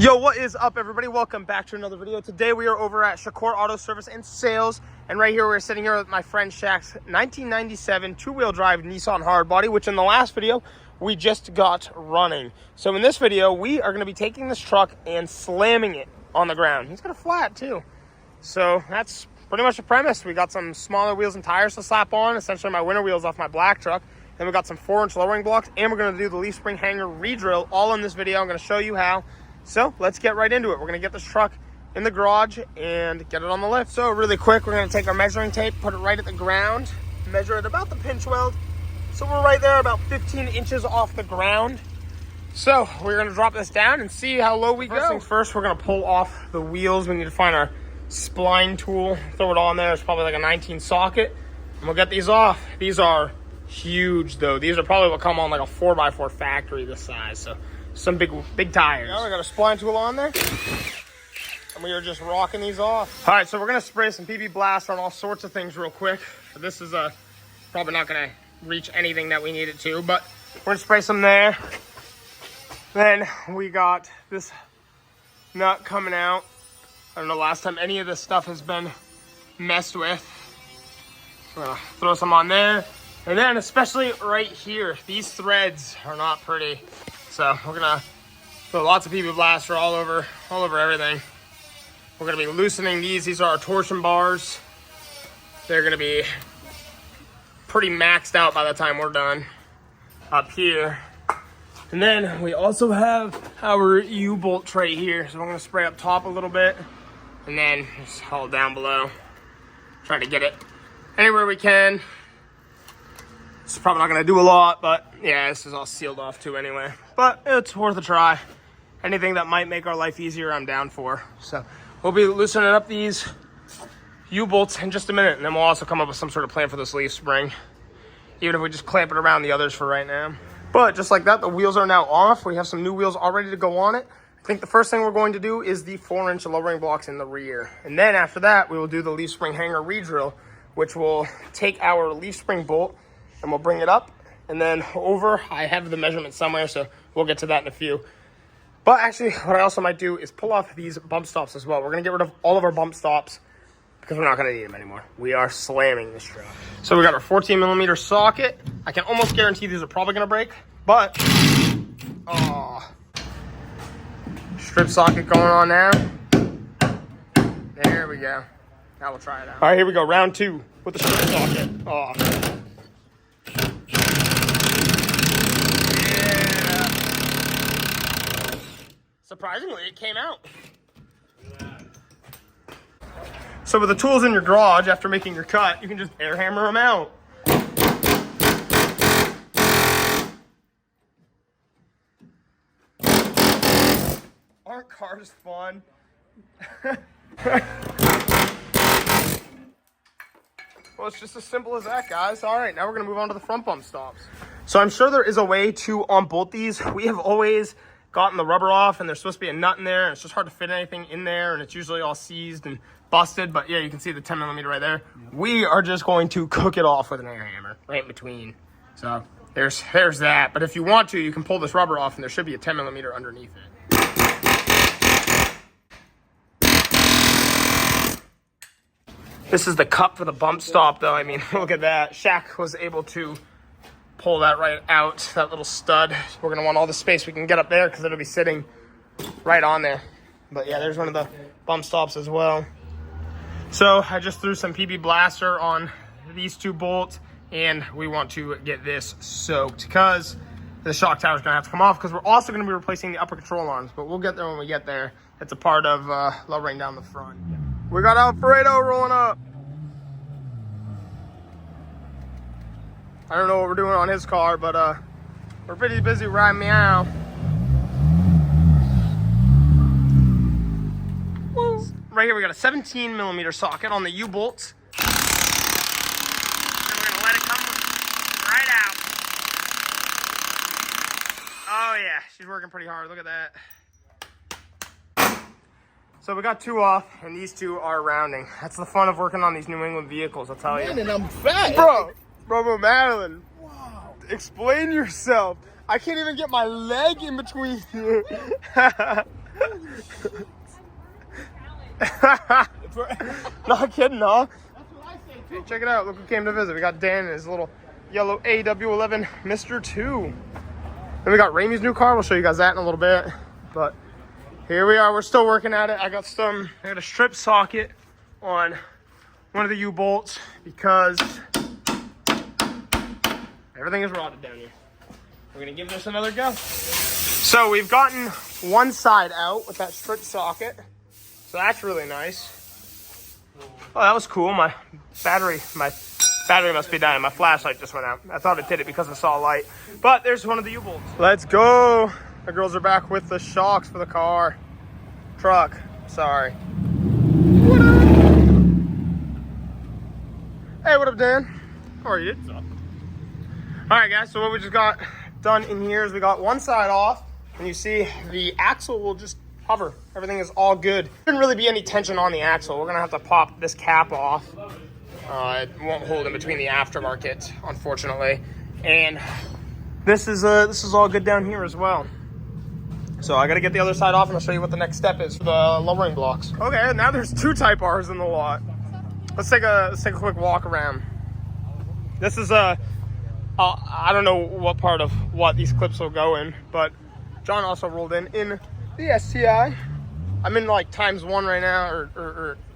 Yo, what is up, everybody? Welcome back to another video. Today we are over at Shak Auto Service and Sales, and right here we're sitting here with my friend Shak's 1997 two-wheel drive Nissan Hardbody, which in the last video we just got running. So in this video we are going to be taking this truck and slamming it on the ground. He's got a flat too, so that's pretty much the premise. We got some smaller wheels and tires to slap on, essentially my winter wheels off my black truck. Then we got some 4-inch lowering blocks, and we're going to do the leaf spring hanger re-drill all in this video. I'm going to show you how. So let's get right into it. We're going to get this truck in the garage and get it on the lift. So really quick, we're going to take our measuring tape, put it right at the ground, measure it about the pinch weld. So we're right there about 15 inches off the ground. So we're going to drop this down and see how low we go. First things first, we're going to pull off the wheels. We need to find our spline tool, throw it on there. It's probably like a 19 socket, and we'll get these off. These are huge though. These are probably what come on like a 4x4 factory this size. So some big tires. Now we got a spline tool on there, and we are just rocking these off. All right, so we're gonna spray some PB Blast on all sorts of things real quick. This is probably not gonna reach anything that we need it to, but we're gonna spray some there. Then we got this nut coming out. I don't know last time any of this stuff has been messed with. We're gonna throw some on there, and then especially right here, these threads are not pretty. So we're gonna throw lots of PB Blaster all over everything. We're gonna be loosening these. These are our torsion bars. They're gonna be pretty maxed out by the time we're done up here. And then we also have our U-bolt tray here. So I'm gonna spray up top a little bit and then just haul down below. Try to get it anywhere we can. It's probably not gonna do a lot, but yeah, this is all sealed off too anyway. But it's worth a try. Anything that might make our life easier, I'm down for. So we'll be loosening up these U-bolts in just a minute, and then we'll also come up with some sort of plan for this leaf spring, even if we just clamp it around the others for right now. But just like that, the wheels are now off. We have some new wheels all ready to go on it. I think the first thing we're going to do is the 4-inch lowering blocks in the rear. And then after that, we will do the leaf spring hanger re-drill, which will take our leaf spring bolt and we'll bring it up and then over. I have the measurement somewhere, so we'll get to that in a few. But actually, what I also might do is pull off these bump stops as well. We're gonna get rid of all of our bump stops because we're not gonna need them anymore. We are slamming this truck. So we got our 14mm socket. I can almost guarantee these are probably gonna break, but strip socket going on now. There we go. Now we'll try it out. All right, here we go, round 2 with the strip socket. Surprisingly, it came out. So with the tools in your garage, after making your cut, you can just air hammer them out. Aren't cars fun? Well, it's just as simple as that, guys. All right, now we're gonna move on to the front bump stops. So I'm sure there is a way to unbolt these. We have always gotten the rubber off, and there's supposed to be a nut in there, and it's just hard to fit anything in there, and it's usually all seized and busted. But yeah, you can see the 10mm right there. Yep. We are just going to cook it off with an air hammer right in between. So there's that. But if you want to, you can pull this rubber off, and there should be a 10mm underneath it. This is the cup for the bump stop, though. I mean, look at that. Shak was able to pull that right out, that little stud. We're gonna want all the space we can get up there because it'll be sitting right on there. But yeah, there's one of the bump stops as well. So I just threw some PB Blaster on these 2 bolts, and we want to get this soaked because the shock tower is gonna have to come off, because we're also gonna be replacing the upper control arms, but we'll get there when we get there. It's a part of lowering down the front. We got Alfredo rolling up. I don't know what we're doing on his car, but we're pretty busy riding meow. Woo. Right here we got a 17mm socket on the U-bolts. And we're gonna let it come right out. Oh yeah, she's working pretty hard, look at that. So we got 2 off, and these 2 are rounding. That's the fun of working on these New England vehicles, I'll tell you. Man, and I'm fat. Bro, Madeline. Wow. Explain yourself. I can't even get my leg in between you. Not kidding, huh? Hey, check it out. Look who came to visit. We got Dan and his little yellow AW11 Mr. 2. Then we got Ramey's new car. We'll show you guys that in a little bit. But here we are. We're still working at it. I got a strip socket on one of the U-bolts because everything is rotted down here. We're going to give this another go. So we've gotten one side out with that strip socket. So that's really nice. Oh, that was cool. My battery must be dying. My flashlight just went out. I thought it did it because I saw a light. But there's one of the U-bolts. Let's go. The girls are back with the shocks for the car. Truck. Sorry. What up? Hey, what up, Dan? How are you? What's up? Alright, guys. So what we just got done in here is we got one side off. And you see the axle will just hover. Everything is all good. Shouldn't really be any tension on the axle. We're gonna have to pop this cap off. It won't hold in between the aftermarket, unfortunately. And this is all good down here as well. So I gotta get the other side off and I'll show you what the next step is for the lowering blocks. Okay, now there's 2 Type R's in the lot. Let's take a quick walk around. This is I don't know what part of what these clips will go in, but John also rolled in the STI. I'm in like ×1 right now,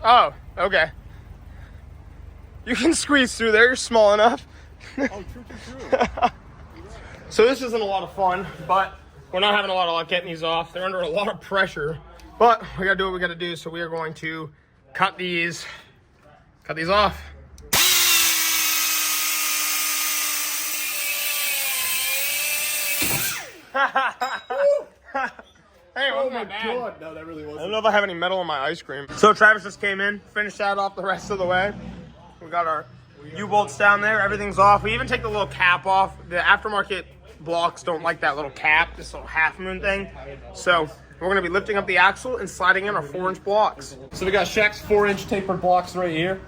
oh, okay. You can squeeze through there, you're small enough. Oh, true. So this isn't a lot of fun, but we're not having a lot of luck getting these off. They're under a lot of pressure, but we gotta do what we gotta do. So we are going to cut these off. Hey, Oh wasn't my that bad? god, no, that really I wasn't. don't know if I have any metal in my ice cream. So Travis just came in, finished that off the rest of the way. We got our U-bolts down there, everything's off. We even take the little cap off. The aftermarket blocks don't like that little cap, this little half moon thing. So we're gonna be lifting up the axle and sliding in our 4-inch blocks. So we got Shak's 4-inch tapered blocks right here.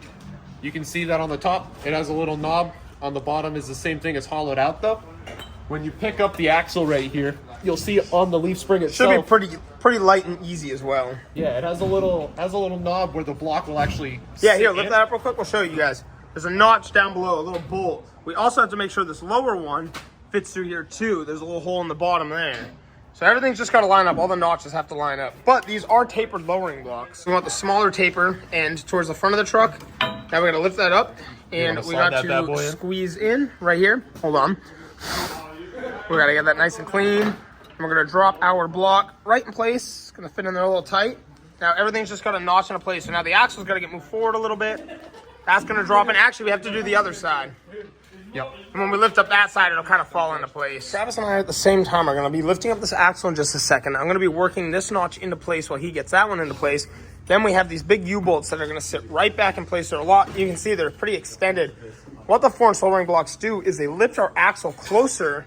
You can see that on the top. It has a little knob. On the bottom is the same thing as hollowed out though. When you pick up the axle right here, you'll see on the leaf spring itself. Should be pretty light and easy as well. Yeah, it has a little knob where the block will actually Yeah, sit here, lift in. that up real quick. We'll show you guys. There's a notch down below, a little bolt. We also have to make sure this lower one fits through here too. There's a little hole in the bottom there. So everything's just got to line up. All the notches have to line up. But these are tapered lowering blocks. We want the smaller taper end towards the front of the truck. Now we're going to lift that up. And we got to squeeze in right here. Hold on. We got to get that nice and clean. And we're going to drop our block right in place. It's going to fit in there a little tight. Now everything's just got a notch into place. So now the axle's got to get moved forward a little bit. That's going to drop in. Actually, we have to do the other side. Yep. And when we lift up that side, it'll kind of fall into place. Travis and I at the same time are going to be lifting up this axle in just a second. I'm going to be working this notch into place while he gets that one into place. Then we have these big U-bolts that are going to sit right back in place. They're a lot, you can see they're pretty extended. What the 4-inch lowering blocks do is they lift our axle closer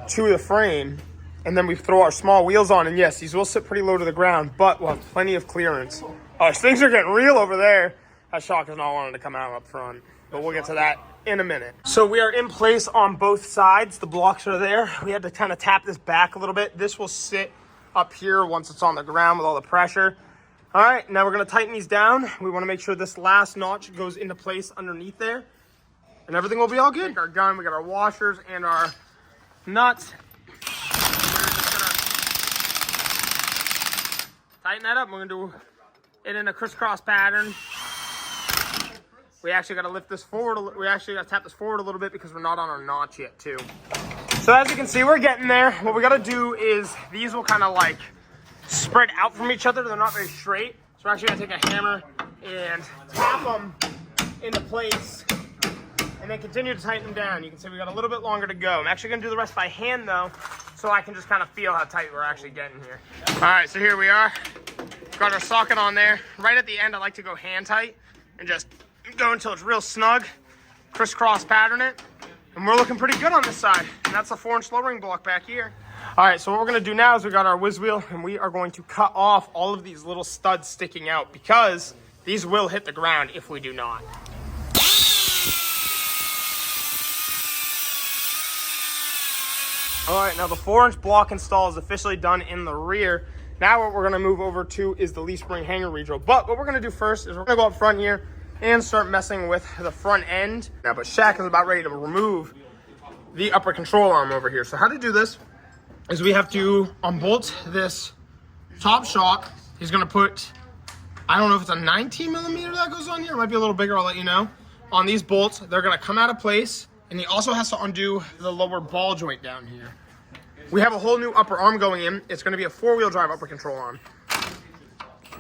to the frame, and then we throw our small wheels on. And yes, these will sit pretty low to the ground, but we'll have plenty of clearance. Oh, things are getting real over there. That shock is not wanting to come out up front, but we'll get to that in a minute. So we are in place on both sides. The blocks are there. We had to kind of tap this back a little bit. This will sit up here once it's on the ground with all the pressure. All right, now we're gonna tighten these down. We wanna make sure this last notch goes into place underneath there, and everything will be all good. Our gun, we got our washers and our nuts. We're just gonna tighten that up. We're gonna do it in a crisscross pattern. We actually got to lift this forward. We actually got to tap this forward a little bit because we're not on our notch yet too. So as you can see, we're getting there. What we got to do is these will kind of like spread out from each other. They're not very straight. So we're actually going to take a hammer and tap them into place and then continue to tighten them down. You can see we got a little bit longer to go. I'm actually going to do the rest by hand though, so I can just kind of feel how tight we're actually getting here. All right, so here we are. Got our socket on there. Right at the end, I like to go hand tight and just go until it's real snug, crisscross pattern it, and we're looking pretty good on this side. And that's a 4-inch lowering block back here. All right, so what we're gonna do now is we got our whiz wheel, and we are going to cut off all of these little studs sticking out because these will hit the ground if we do not. All right, now the 4-inch block install is officially done in the rear. Now what we're gonna move over to is the leaf spring hanger redrill. But what we're gonna do first is we're gonna go up front here and start messing with the front end. Now, but Shak is about ready to remove the upper control arm over here. So how to do this is we have to unbolt this top shock. He's gonna put, I don't know if it's a 19 millimeter that goes on here. It might be a little bigger, I'll let you know. On these bolts, they're gonna come out of place, and he also has to undo the lower ball joint down here. We have a whole new upper arm going in. It's gonna be a 4-wheel drive upper control arm.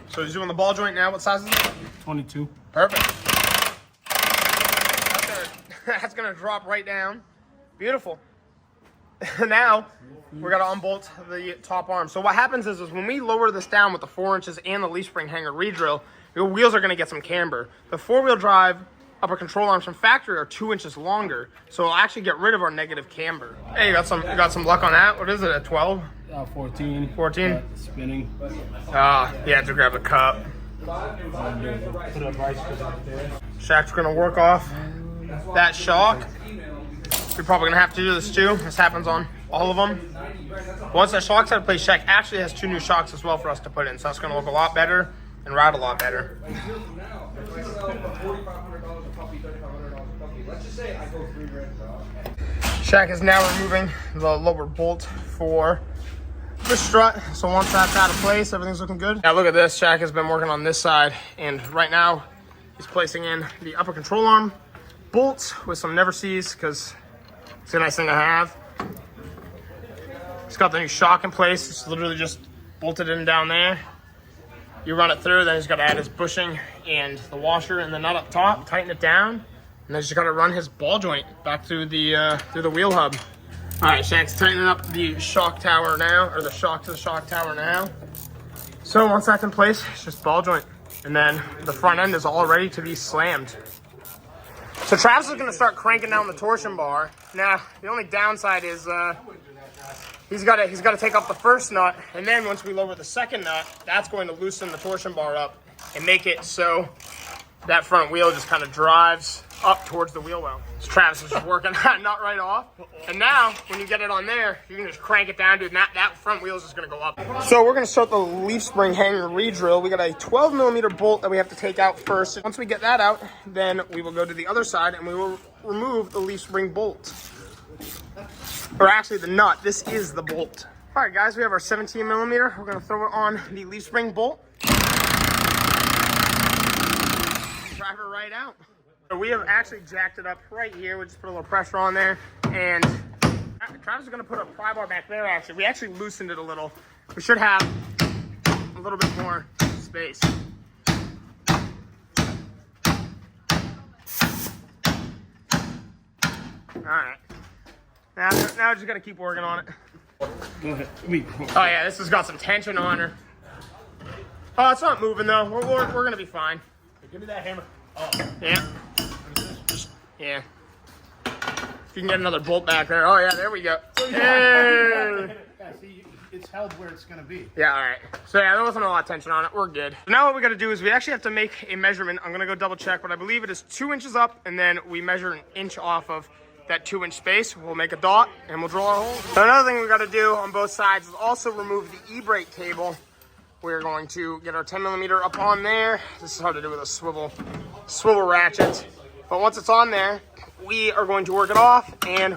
So he's doing the ball joint now. What size is it? 22. Perfect. That's gonna drop right down. Beautiful. Now, we're gonna unbolt the top arm. So what happens is when we lower this down with the 4 inches and the leaf spring hanger redrill, your wheels are gonna get some camber. The 4-wheel drive upper control arms from factory are 2 inches longer, so it'll actually get rid of our negative camber. Hey, you got some luck on that. What is it, a 12? 14. 14? Spinning. Ah, you had to grab a cup. Put a vice grip there. Shak's gonna work off that shock. You're probably gonna have to do this too. This happens on all of them. Once that shock's out of place, Shak actually has 2 new shocks as well for us to put in, so that's gonna look a lot better and ride a lot better. Shak is now removing the lower bolt for the strut. So once that's out of place, everything's looking good. Now look at this. Shak has been working on this side, and right now he's placing in the upper control arm bolts with some never sees because it's a nice thing to have. He's got the new shock in place. It's literally just bolted in down there. You run it through, then he's got to add his bushing and the washer and the nut up top, tighten it down, and then he's just got to run his ball joint back through the wheel hub. All right, Shak's tightening up the shock tower now, or the shock to the shock tower now. So once that's in place, it's just ball joint, and then the front end is all ready to be slammed. So Travis is gonna start cranking down the torsion bar. Now, the only downside is he's got to take off the first nut, and then once we lower the second nut, that's going to loosen the torsion bar up and make it so that front wheel just kind of drives up towards the wheel well. So Travis is just working that nut right off. And now, when you get it on there, you can just crank it down, dude, and that front wheel is just gonna go up. So we're gonna start the leaf spring hanger redrill. We got a 12 millimeter bolt that we have to take out first. Once we get that out, then we will go to the other side and we will remove the leaf spring bolt. Or actually the nut, this is the bolt. All right guys, we have our 17 millimeter. We're gonna throw it on the leaf spring bolt. Drive it right out. So we have actually jacked it up right here. We just put a little pressure on there, and Travis is gonna put a pry bar back there actually. We actually loosened it a little. We should have a little bit more space. All right. Now we're just gonna keep working on it. Go ahead. Oh yeah, this has got some tension on her. Oh, it's not moving though. We're gonna be fine. Give me that hammer. Oh. Yeah. Yeah. If you can get another bolt back there. Oh yeah, there we go. Hey. Yeah, see, it's held where it's gonna be. Yeah, all right. So yeah, there wasn't a lot of tension on it. We're good. So now what we got to do is we actually have to make a measurement. I'm gonna go double check, but I believe it is 2 inches up, and then we measure an inch off of that 2 inch space. We'll make a dot and we'll drill our hole. So another thing we got to do on both sides is also remove the e-brake cable. We're going to get our 10 millimeter up on there. This is hard to do with a swivel ratchet. But once it's on there, we are going to work it off, and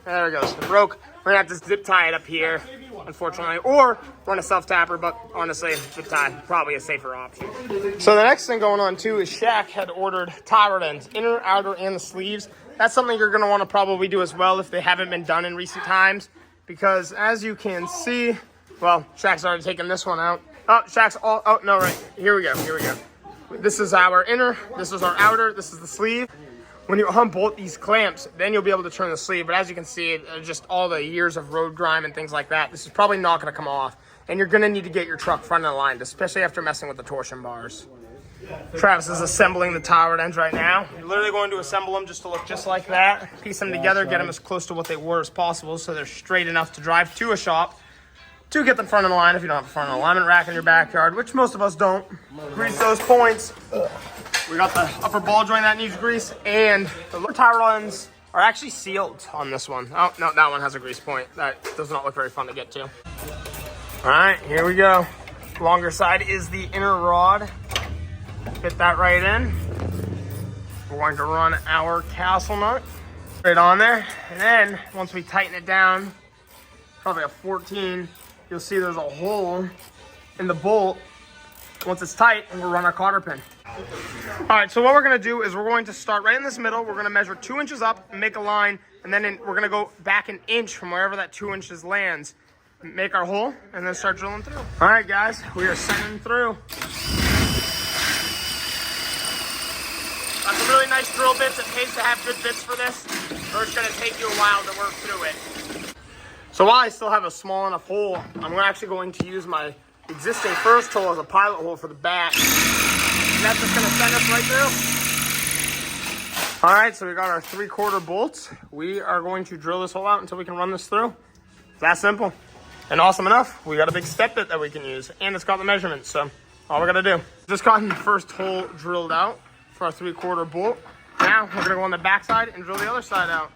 there it goes, it broke. We're gonna have to zip tie it up here, unfortunately, or run a self-tapper, but honestly, zip tie, probably a safer option. So the next thing going on too is Shak had ordered tie rod ends, inner, outer, and the sleeves. That's something you're gonna wanna probably do as well if they haven't been done in recent times, because as you can see, well, Shak's already taken this one out. Oh, Shak's all, oh no, right, here we go. This is our inner, this is our outer, this is the sleeve. When you unbolt these clamps, then you'll be able to turn the sleeve. But as you can see, just all the years of road grime and things like that, this is probably not gonna come off. And you're gonna need to get your truck front of the line, especially after messing with the torsion bars. Travis is assembling the tie rod ends right now. You're literally going to assemble them just to look just like that. Piece them together, get them as close to what they were as possible so they're straight enough to drive to a shop. To get them front of the line if you don't have a front alignment rack in your backyard, which most of us don't. Grease those points. We got the upper ball joint that needs grease, and the lower tie rod ends are actually sealed on this one. Oh, no, that one has a grease point. That does not look very fun to get to. All All right, here we go. Longer side is the inner rod. Fit that right in. We're going to run our castle nut right on there. And then once we tighten it down, probably a 14, you'll see there's a hole in the bolt. Once it's tight, we'll run our cotter pin. All right, so what we're gonna do is we're going to start right in this middle. We're gonna measure 2 inches up, make a line, and then we're gonna go back an inch from wherever that 2 inches lands, make our hole, and then start drilling through. All right, guys, we are sending through. That's a really nice drill bits. It pays to have good bits for this, or it's gonna take you a while to work through it. So while I still have a small enough hole, I'm actually going to use my existing first hole as a pilot hole for the back. And that's just gonna send us right through. All right, so we got our 3/4 bolts. We are going to drill this hole out until we can run this through. It's that simple. And awesome enough, we got a big step bit that we can use, and it's got the measurements, so all we gotta do. Just gotten the first hole drilled out for our 3/4 bolt. Now we're gonna go on the back side and drill the other side out.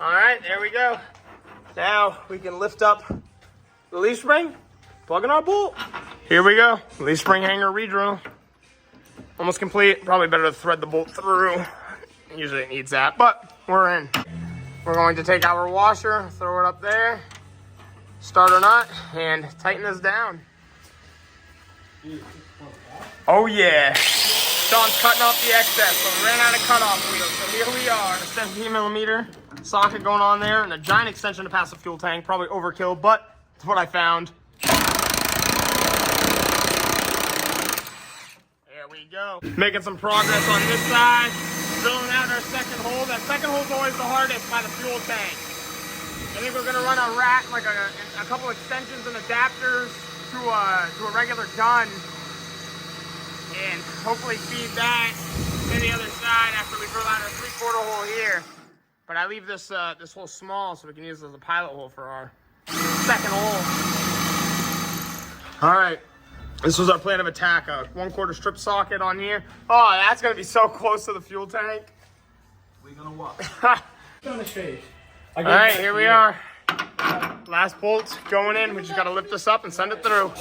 All right, there we go. Now we can lift up the leaf spring, plug in our bolt. Here we go, leaf spring hanger redrill. Almost complete, probably better to thread the bolt through. Usually it needs that, but we're in. We're going to take our washer, throw it up there, start our nut, and tighten this down. Oh yeah. Sean's cutting off the excess, so we ran out of cutoff wheels. So here we are, a 17mm socket going on there, and a giant extension to pass the fuel tank. Probably overkill, but it's what I found. There we go. Making some progress on this side. Drilling out our second hole. That second hole's always the hardest by the fuel tank. I think we're gonna run a rack, like a couple extensions and adapters to a regular gun, and hopefully feed that to the other side after we drill out our 3/4 hole here. But I leave this this hole small so we can use it as a pilot hole for our second hole. All right, this was our plan of attack. A 1/4 strip socket on here. Oh, that's gonna be so close to the fuel tank. We're gonna walk. On the shade. All right, here we are. Last bolt going in. We just gotta lift this up and send it through.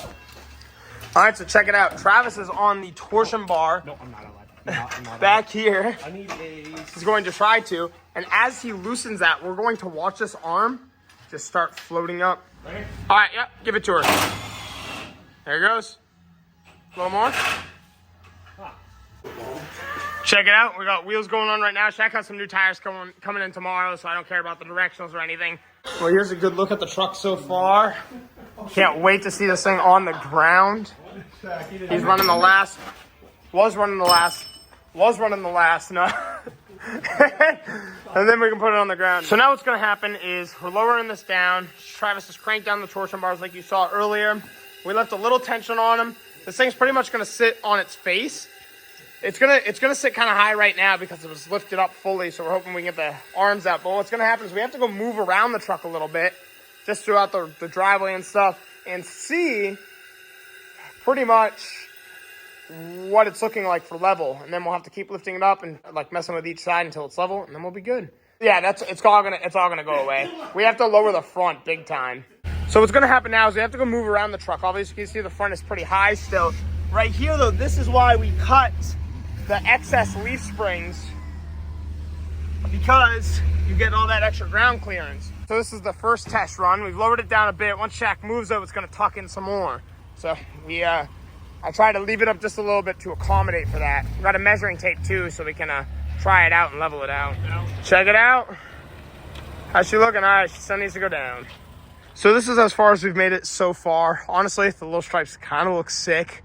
All right, so check it out. Travis is on the torsion bar. No, I'm not allowed. I'm not back here. I need a... He's going to try to. And as he loosens that, we're going to watch this arm just start floating up. Ready? All right, yep, give it to her. There it goes. A little more. Check it out. We got wheels going on right now. Shaq has some new tires coming in tomorrow, so I don't care about the directionals or anything. Well, here's a good look at the truck so far. Can't wait to see this thing on the ground. He's running the last. Was running the last. No. And then we can put it on the ground. So now what's going to happen is we're lowering this down. Travis has cranked down the torsion bars like you saw earlier. We left a little tension on them. This thing's pretty much going to sit on its face. It's gonna sit kind of high right now because it was lifted up fully, so we're hoping we can get the arms out. But what's gonna happen is we have to go move around the truck a little bit, just throughout the driveway and stuff, and see pretty much what it's looking like for level. And then we'll have to keep lifting it up and like messing with each side until it's level, and then we'll be good. Yeah, it's all gonna go away. We have to lower the front big time. So what's gonna happen now is we have to go move around the truck. Obviously, you can see the front is pretty high still. Right here, though, this is why we cut the excess leaf springs, because you get all that extra ground clearance. So this is the first test run. We've lowered it down a bit. Once Shaq moves though, it's gonna tuck in some more. So I try to leave it up just a little bit to accommodate for that. We've got a measuring tape too, so we can try it out and level it out. Check it out. How's she looking? All right, she still needs to go down. So this is as far as we've made it so far. Honestly, the little stripes kind of look sick.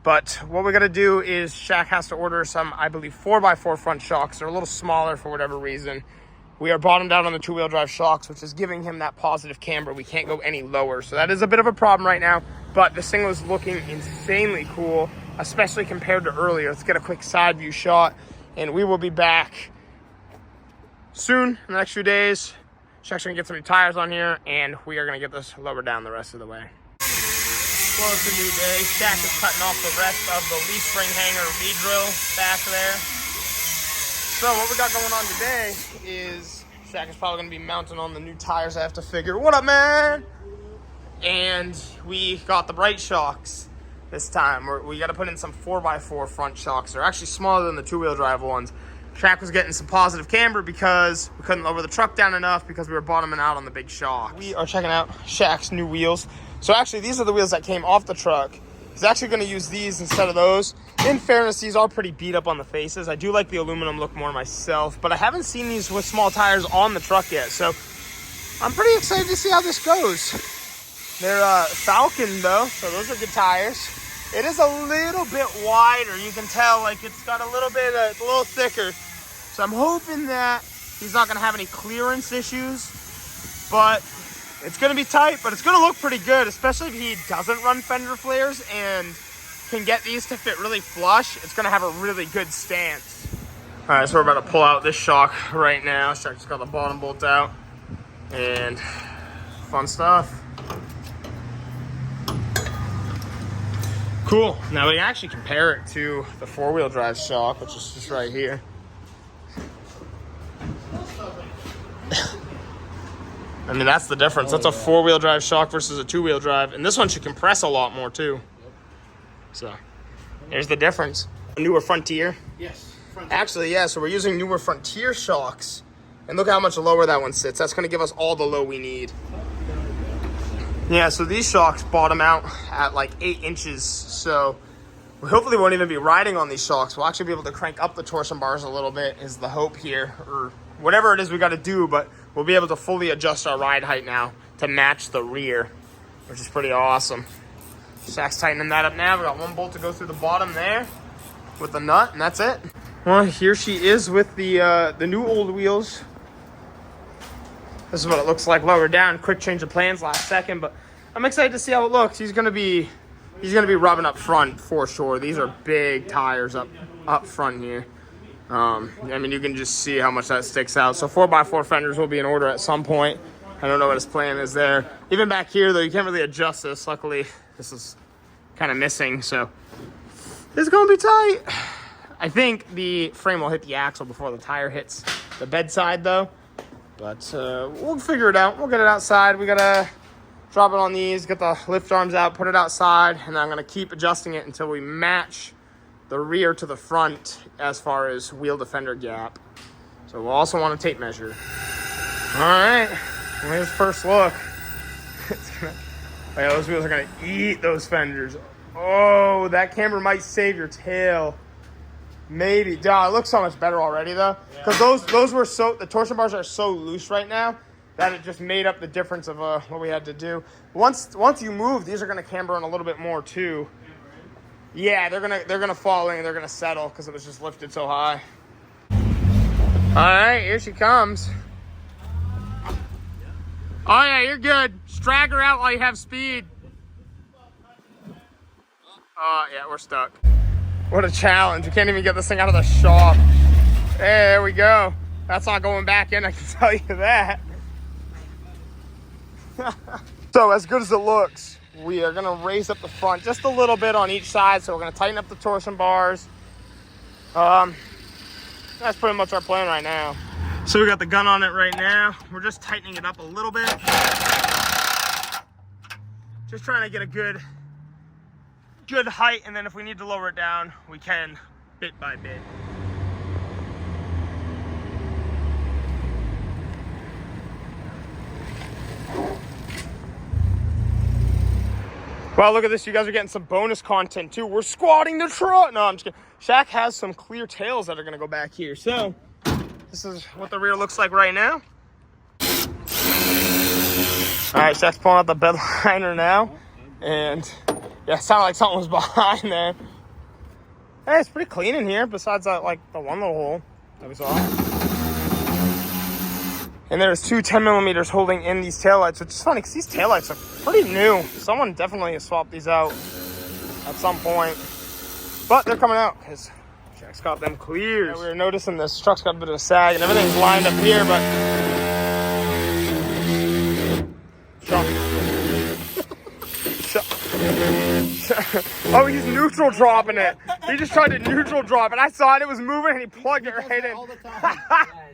But what we got to do is Shaq has to order some, I believe, 4x4 front shocks. They're a little smaller for whatever reason. We are bottomed out on the two-wheel drive shocks, which is giving him that positive camber. We can't go any lower. So that is a bit of a problem right now. But this thing was looking insanely cool, especially compared to earlier. Let's get a quick side view shot, and we will be back soon in the next few days. Shaq's going to get some new tires on here, and we are going to get this lowered down the rest of the way. Well, it's a new day. Shaq is cutting off the rest of the leaf spring hanger redrill back there. So what we got going on today is Shaq is probably going to be mounting on the new tires I have to figure. What up, man? and we got the bright shocks this time. We got to put in some 4x4 front shocks. They're actually smaller than the two-wheel drive ones. Shak was getting some positive camber because we couldn't lower the truck down enough because we were bottoming out on the big shocks. We are checking out Shak's new wheels. So actually, these are the wheels that came off the truck. He's actually going to use these instead of those. In fairness, these are pretty beat up on the faces. I do like the aluminum look more myself, but I haven't seen these with small tires on the truck yet. So I'm pretty excited to see how this goes. They're Falcon though, so those are good tires. It is a little bit wider. You can tell, like, it's got a little bit, it's a little thicker. So I'm hoping that he's not going to have any clearance issues. But it's going to be tight, but it's going to look pretty good, especially if he doesn't run fender flares and can get these to fit really flush. It's going to have a really good stance. All right, so we're about to pull out this shock right now. Shak just got the bottom bolt out. And fun stuff. Cool. Now we can actually compare it to the four-wheel drive shock, which is just right here. I mean, that's the difference. That's a four-wheel drive shock versus a two-wheel drive. And this one should compress a lot more, too. So, there's the difference. A newer Frontier. Yes. Actually, yeah, so we're using newer Frontier shocks. And look how much lower that one sits. That's going to give us all the low we need. Yeah, so these shocks bottom out at like 8 inches. So we hopefully won't even be riding on these shocks. We'll actually be able to crank up the torsion bars a little bit is the hope here. Or whatever it is we got to do, but we'll be able to fully adjust our ride height now to match the rear, which is pretty awesome. Shak's tightening that up now. We got one bolt to go through the bottom there with the nut, and that's it. Well, here she is with the new old wheels. This is what it looks like lower down. Quick change of plans last second, but I'm excited to see how it looks. He's gonna be rubbing up front for sure. These are big tires up front here. I mean, you can just see how much that sticks out. So 4x4 fenders will be in order at some point. I don't know what his plan is there. Even back here though, you can't really adjust this. Luckily, this is kind of missing, so this is gonna be tight. I think the frame will hit the axle before the tire hits the bedside though. But we'll figure it out. We'll get it outside. We gotta drop it on these, get the lift arms out, put it outside, and I'm gonna keep adjusting it until we match the rear to the front as far as wheel to fender gap. So we'll also want a tape measure. All right, well, here's the first look. Oh, yeah, those wheels are gonna eat those fenders. Oh, that camber might save your tail. Maybe. Duh, it looks so much better already though. Because those were the torsion bars are so loose right now that it just made up the difference of what we had to do. Once you move, these are gonna camber in a little bit more too. Yeah, they're gonna fall in and they're gonna settle because it was just lifted so high. Alright, here she comes. Oh yeah, you're good. Drag her out while you have speed. Oh yeah, we're stuck. What a challenge. We can't even get this thing out of the shop. Hey, there we go. That's not going back in, I can tell you that. So as good as it looks, we are gonna raise up the front just a little bit on each side. So we're gonna tighten up the torsion bars. That's pretty much our plan right now. So we got the gun on it right now. We're just tightening it up a little bit. Just trying to get a good height, and then if we need to lower it down, we can bit by bit. Wow, look at this. You guys are getting some bonus content too. We're squatting the truck. No, I'm just kidding. Shak has some clear tails that are gonna go back here. So this is what the rear looks like right now. All right, Shak's pulling out the bed liner now. And yeah, it sounded like something was behind there. Hey, it's pretty clean in here besides that, like the one little hole that we saw. And there's two 10mm holding in these taillights, which is funny because these taillights are pretty new. Someone definitely has swapped these out at some point. But they're coming out because Shak's got them clear. Yeah, we were noticing this truck's got a bit of a sag and everything's lined up here, but... Oh, he's neutral dropping it. He just tried to neutral drop, and I saw it. It was moving, and he plugged it right in. All the time.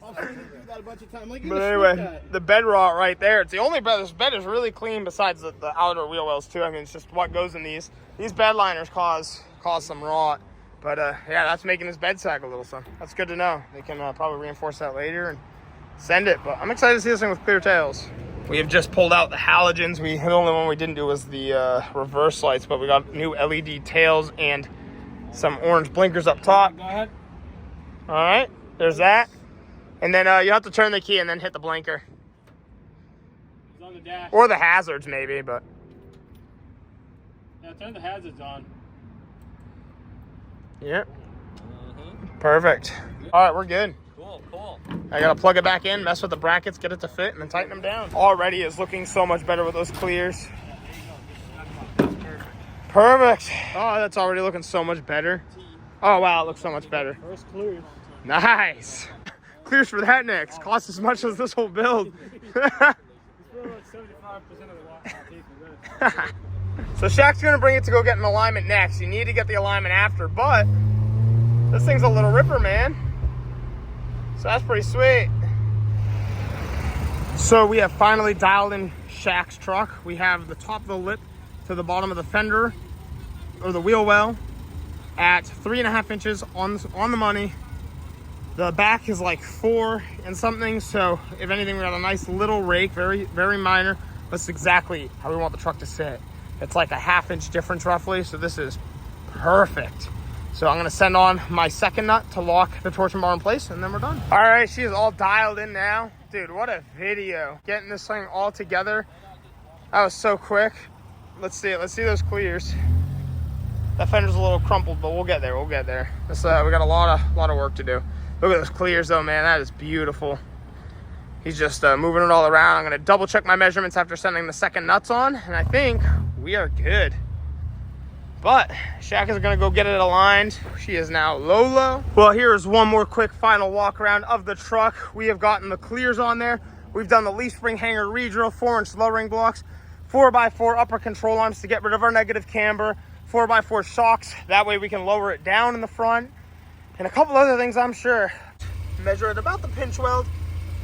I've seen him do that a bunch of times. Like, But anyway, the bed rot right there. It's the only bed. This bed is really clean besides the outer wheel wells too. I mean, it's just what goes in these. These bed liners cause some rot. But yeah, that's making this bed sag a little, so that's good to know. They can probably reinforce that later and send it. But I'm excited to see this thing with clear tails. We have just pulled out the halogens. The only one we didn't do was the reverse lights, but we got new LED tails and some orange blinkers up top. Go ahead. All right, there's that. And then you have to turn the key and then hit the blinker. It's on the dash. Or the hazards maybe, but. Yeah, turn the hazards on. Yeah. Perfect. All right, we're good. Cool. I gotta plug it back in, mess with the brackets, get it to fit, and then tighten them down. Already is looking so much better with those clears. Perfect. Oh, that's already looking so much better. Oh, wow, it looks so much better. First clear. Nice. Clears for that next. Costs as much as this whole build. So Shak's gonna bring it to go get an alignment next. You need to get the alignment after, but this thing's a little ripper, man. So that's pretty sweet. So we have finally dialed in Shak's truck. We have the top of the lip to the bottom of the fender, or the wheel well, at 3.5 inches on the money. The back is like 4 and something, so if anything, we got a nice little rake, very, very minor. That's exactly how we want the truck to sit. It's like a 1/2 inch difference roughly, so this is perfect. So I'm gonna send on my second nut to lock the torsion bar in place, and then we're done. All right, she is all dialed in now. Dude, what a video. Getting this thing all together. That was so quick. Let's see it, let's see those clears. That fender's a little crumpled, but we'll get there, This, we got a lot of work to do. Look at those clears though, man, that is beautiful. He's just moving it all around. I'm gonna double check my measurements after sending the second nuts on, and I think we are good. But Shak is gonna go get it aligned. She is now low. Well, here is one more quick final walk around of the truck. We have gotten the clears on there. We've done the leaf spring hanger redrill, 4-inch lowering blocks, 4x4 upper control arms to get rid of our negative camber, 4x4 shocks. That way we can lower it down in the front. And a couple other things, I'm sure. Measure it about the pinch weld.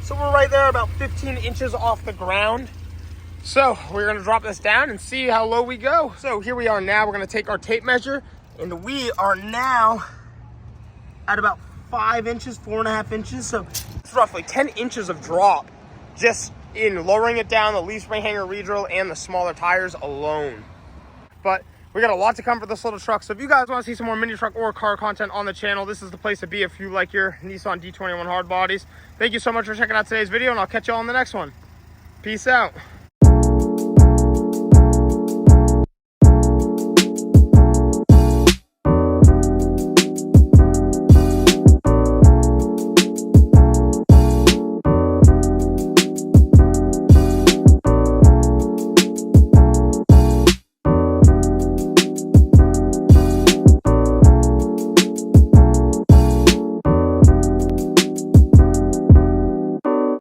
So we're right there about 15 inches off the ground. So we're gonna drop this down and see how low we go. So here we are now. We're gonna take our tape measure, and we are now at about 5 inches, 4.5 inches. So it's roughly 10 inches of drop just in lowering it down, the leaf spring hanger redrill, and the smaller tires alone. But we got a lot to come for this little truck. So if you guys want to see some more mini truck or car content on the channel, this is the place to be if you like your Nissan D21 Hardbodies. Thank you so much for checking out today's video, and I'll catch you all in the next one. Peace out.